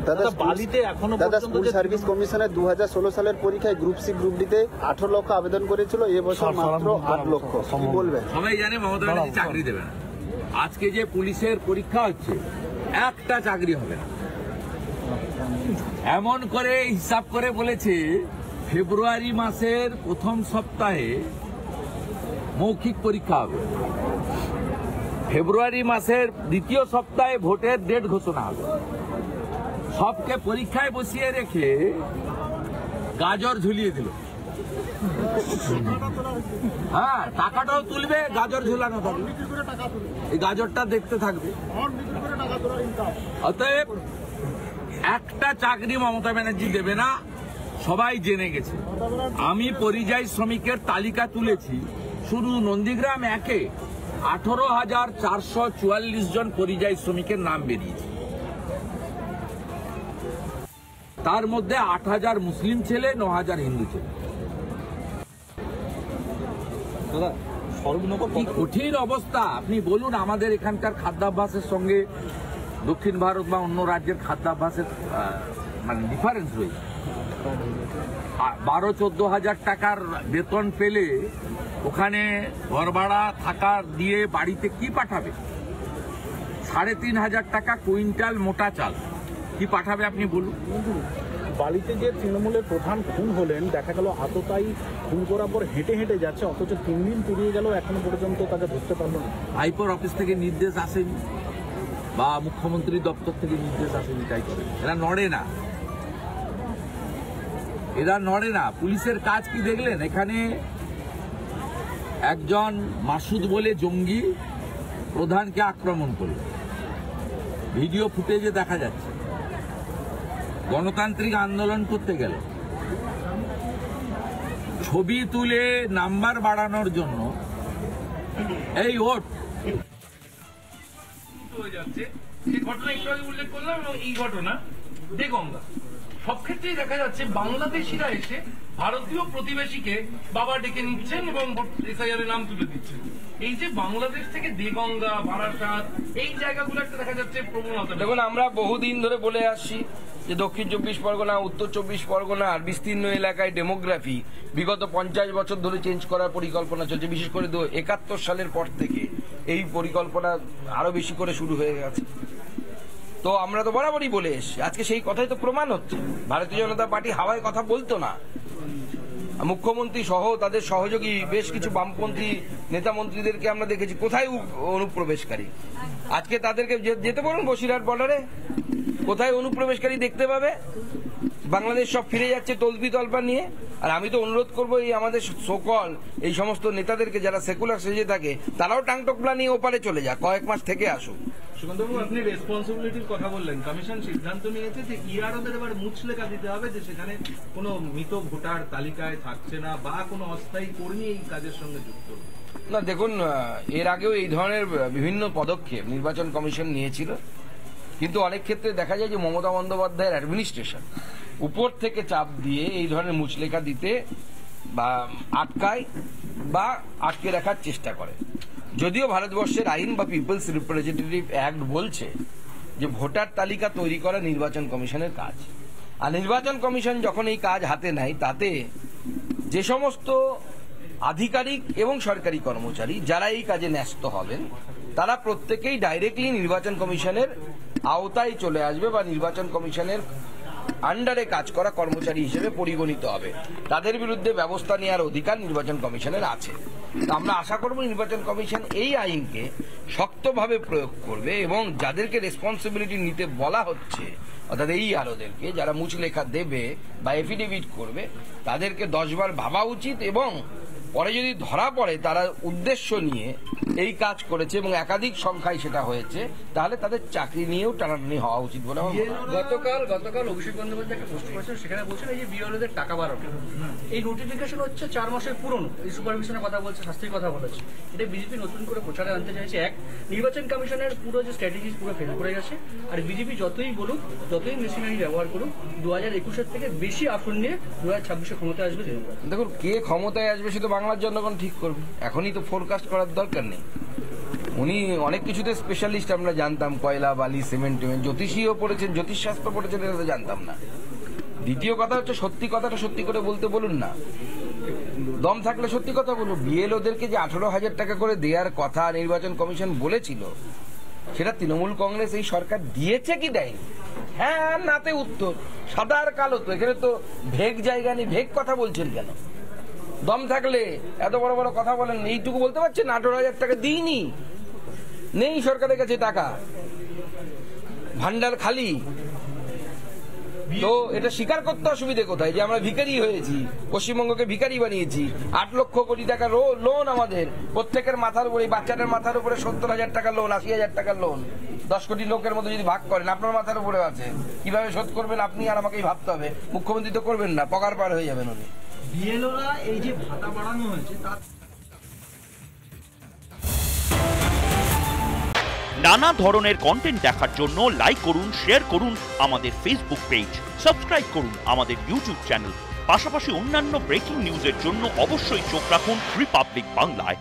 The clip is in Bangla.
দাদা বালিতে এখনো পর্যন্ত সার্ভিস কমিশনের 2016 সালের পরীক্ষায় গ্রুপ সি গ্রুপ ডিতে 18 লক্ষ আবেদন করেছিল, এবছর মাত্র 8 লক্ষ। কি বলবেন? সবাই জানে মমতা ব্যানার্জি চাকরি দেবে না। আজকে যে পুলিশের পরীক্ষা হচ্ছে একটা চাকরি হবে না, এমন করে হিসাব করে বলেছে ফেব্রুয়ারি মাসের প্রথম সপ্তাহে মৌখিক পরীক্ষা হবে, ফেব্রুয়ারি মাসের দ্বিতীয় সপ্তাহে ভোটের ডেট ঘোষণা হবে। সবকে পরীক্ষায় বসিয়ে রেখে গাজর ঝুলিয়ে দিল। হ্যাঁ, টাকাটাও তুলবে, গাজর ঝুলানো থাকবে, এই গাজরটা দেখতে থাকবে। অতএব একটা চাকরি মমতা ব্যানার্জি দেবে না, সবাই জেনে গেছে। আমি পরিযায়ী শ্রমিকের তালিকা তুলেছি, শুধু নন্দীগ্রাম 1-এ 18,444 জন পরিযায়ী শ্রমিকের নাম বেরিয়েছে। তার মধ্যে 8,000 মুসলিম ছেলে, 9,000 হিন্দু ছেলে। কি কঠিন অবস্থা আপনি বলুন। আমাদের এখানকার খাদ্যাভ্যাসের সঙ্গে দক্ষিণ ভারত বা অন্য রাজ্যের খাদ্যাভ্যাসের মানে ডিফারেন্স রয়েছে। 12-14 হাজার টাকার বেতন পেলে ওখানে ঘর ভাড়া থাকা দিয়ে বাড়িতে কি পাঠাবে? 3,500 টাকা কুইন্টাল মোটা চাল কি পাঠাবে আপনি বলুন? বালিতে যে তৃণমূলের প্রধান খুন হলেন, দেখা গেল আততায়ী খুন করার পর হেঁটে হেঁটে যাচ্ছে, অথচ 3 দিন পেরিয়ে গেল এখনো পর্যন্ত তাকে ধরতে পারলো না। হাইকোর্ট অফিস থেকে নির্দেশ আসেনি বা মুখ্যমন্ত্রী দপ্তর থেকে নির্দেশ আসেনি, তাই করে এরা নড়ে না, এরা নড়ে না। পুলিশের কাজ কি দেখলেন? এখানে একজন মাসুদ বলে জঙ্গি প্রধানকে আক্রমণ করল, ভিডিও ফুটেজে দেখা যাচ্ছে। গণতান্ত্রিক আন্দোলন করতে গেল, ছবি তুলে নাম্বার বাড়ানোর জন্য এই ওট হয়ে যাচ্ছে। সেই ঘটনা একটু আগে উল্লেখ করলাম, এবং এই ঘটনা দেগঙ্গা সব ক্ষেত্রেই দেখা যাচ্ছে বাংলাদেশিরা এসে ভারতীয় প্রতিবেশীকে বাবা ডেকে নিচ্ছেন এবং এসআইআর নাম তুলে দিচ্ছেন। এই যে বাংলাদেশ থেকে দেগঙ্গা, বারাসাত, এই জায়গাগুলো একটা দেখা যাচ্ছে প্রবণতা। দেখুন, আমরা বহুদিন ধরে বলে আসছি যে দক্ষিণ 24 পরগনা, উত্তর 24 পরগনা আর বিস্তীর্ণ এলাকায় ডেমোগ্রাফি বিগত 50 বছর ধরে চেঞ্জ করার পরিকল্পনা চলছে। বিশেষ করে 71 সালের পর থেকে এই পরিকল্পনা আরো বেশি করে শুরু হয়ে গেছে। তো আমরা তো বরাবরই বলে এসছি, আজকে সেই কথাই তো প্রমাণ হচ্ছে। ভারতীয় জনতা পার্টি হাওয়ায় কথা বলতো না, মুখ্যমন্ত্রী সহ তাদের সহযোগী বেশ কিছু বামপন্থী নেতা মন্ত্রীদেরকে আমরা দেখেছি কোথায় অনুপ্রবেশকারী। আজকে তাদেরকে যেতে বলুন বসিরহাট বর্ডারে, কোথায় অনুপ্রবেশকারী দেখতে পাবে? বাংলাদেশ সব ফিরে যাচ্ছে তলবি তলপা নিয়ে। আর আমি তো অনুরোধ করবো এই আমাদের সকল এই সমস্ত নেতাদেরকে যারা সেকুলার সেজে থাকে, তারাও টাংটকলা নিয়ে ওপারে চলে যাক, কয়েক মাস থেকে আসুক। সুকান্তবাবু, আপনি রেসপন্সিবিলিটির কথা বললেন। কমিশন সিদ্ধান্ত নিয়েছে যে ইআরওদের এবার মুচলেখা দিতে হবে যে সেখানে কোনো মৃত ভোটার তালিকায় থাকছে না বা কোনো অস্থায়ী কর্মী এই কাজের সঙ্গে যুক্ত না। দেখুন, এর আগেও এই ধরনের বিভিন্ন পদক্ষেপ নির্বাচন কমিশন নিয়েছিল, কিন্তু অনেক ক্ষেত্রে দেখা যায় যে মমতা বন্দ্যোপাধ্যায়ের অ্যাডমিনিস্ট্রেশন উপর থেকে চাপ দিয়ে এই ধরনের মুচলেখা দিতে বা আটকায় বা আটকে রাখার চেষ্টা করে। যদিও ভারতবর্ষের আইন বা পিপলস রিপ্রেজেন্টেটিভ অ্যাক্ট বলছে যে ভোটার তালিকা তৈরি করা নির্বাচন কমিশনের কাজ, আর নির্বাচন কমিশন যখন এই কাজ হাতে নেয় তাতে যে সমস্ত আধিকারিক এবং সরকারি কর্মচারী যারা এই কাজে ন্যস্ত হবেন তারা প্রত্যেকেই ডাইরেক্টলি নির্বাচন কমিশনের আওতায় চলে আসবে বা নির্বাচন কমিশনের আন্ডারে কাজ করা কর্মচারী হিসেবে পরিগণিত হবে। তাদের বিরুদ্ধে ব্যবস্থা নেওয়ার অধিকার নির্বাচন কমিশনের আছে। আমরা আশা করব নির্বাচন কমিশন এই আইনকে শক্তভাবে প্রয়োগ করবে এবং যাদেরকে রেসপন্সিবিলিটি নিতে বলা হচ্ছে, অর্থাৎ এই আরোদেরকে যারা মুচলেখা দেবে বা এফিডেভিট করবে, তাদেরকে 10 বার ভাবা উচিত এবং পরে যদি ধরা পড়ে তারা উদ্দেশ্য নিয়ে এই কাজ করেছে এবং একাধিক সংখ্যায় সেটা হয়েছে, তাহলে তাদের চাকরি নিয়েও টানাটানি হওয়া উচিত বলে আমার মনে হয়। গতকাল অভিষেক বন্দ্যোপাধ্যায় একটা পোস্ট করেছেন, সেখানে বলছেন এই যে বিএলওদের টাকা বাড়ানো, এই নোটিফিকেশন হচ্ছে 4 মাসের পুরনো, এই সুপারভিশনের কথা বলছে, শাস্তির কথা বলেছে। এটা বিজেপি নতুন করে প্রচারে আনতে চাইছে। এক, নির্বাচন কমিশনের পুরো যে স্ট্র্যাটেজি পুরো ফেল করে গেছে। আর বিজেপি যতই বলুক, যতই মেশিনারি ব্যবহার করুক, 2021-এর থেকে বেশি আসন নিয়ে 2026-এ ক্ষমতায় আসবে। দেখুন, কে ক্ষমতায় আসবে সেটা বাংলার জনগণ ঠিক করবে, এখনই তো ফোরকাস্ট করার দরকার নেই। উনি অনেক কিছুতে স্পেশালিস্ট আমরা জানতাম, কয়লা, বালি, সিমেন্ট, জ্যোতিষীও পড়েছেন, জ্যোতিষশাস্ত্র পড়েছেন, এটা তো জানতাম না। দ্বিতীয় কথা হচ্ছে সত্যি কথাটা সত্যি করে বলতে বলুন না, দম থাকলে সত্যি কথা বলুন। বিএলওদেরকে যে 18,000 টাকা করে দেওয়ার কথা নির্বাচন কমিশন বলেছিল, সেটা তৃণমূল কংগ্রেস এই সরকার দিয়েছে কি দেয়নি? হ্যাঁ নাতে উত্তর, সাদা আর কালো তো, এখানে তো ভেগ জায়গা নেই। ভেগ কথা বলছেন কেন? দম থাকলে এত বড় বড় কথা বলেন, এইটুকু বলতে পারছেন 18,000 টাকা দিইনি, নেই সরকারের কাছে টাকা, ভান্ডার খালি। তো এটা স্বীকার করতে অসুবিধে কোথায় যে আমরা ভিখারি হয়েছি, পশ্চিমবঙ্গকে ভিখারি বানিয়েছি। 8 লক্ষ কোটি টাকা লোন আমাদের প্রত্যেকের মাথার উপরে, বাচ্চাটার মাথার উপরে 70,000 টাকা লোন, 80,000 টাকা লোন। 10 কোটি লোকের মতো যদি ভাগ করেন, আপনার মাথার উপরে আছে, কিভাবে শোধ করবেন আপনি আর আমাকেই ভাবতে হবে। মুখ্যমন্ত্রী তো করবেন না, পগার পার হয়ে যাবেন উনি। বিএলওরা এই যে ভাতা বাড়ানো হয়েছে তার নানা ধরনের কন্টেন্ট দেখার জন্য লাইক করুন, শেয়ার করুন আমাদের ফেসবুক পেজ, সাবস্ক্রাইব করুন আমাদের ইউটিউব চ্যানেল। পাশাপাশি অন্যান্য ব্রেকিং নিউজের জন্য অবশ্যই চোখ রাখুন রিপাবলিক বাংলায়।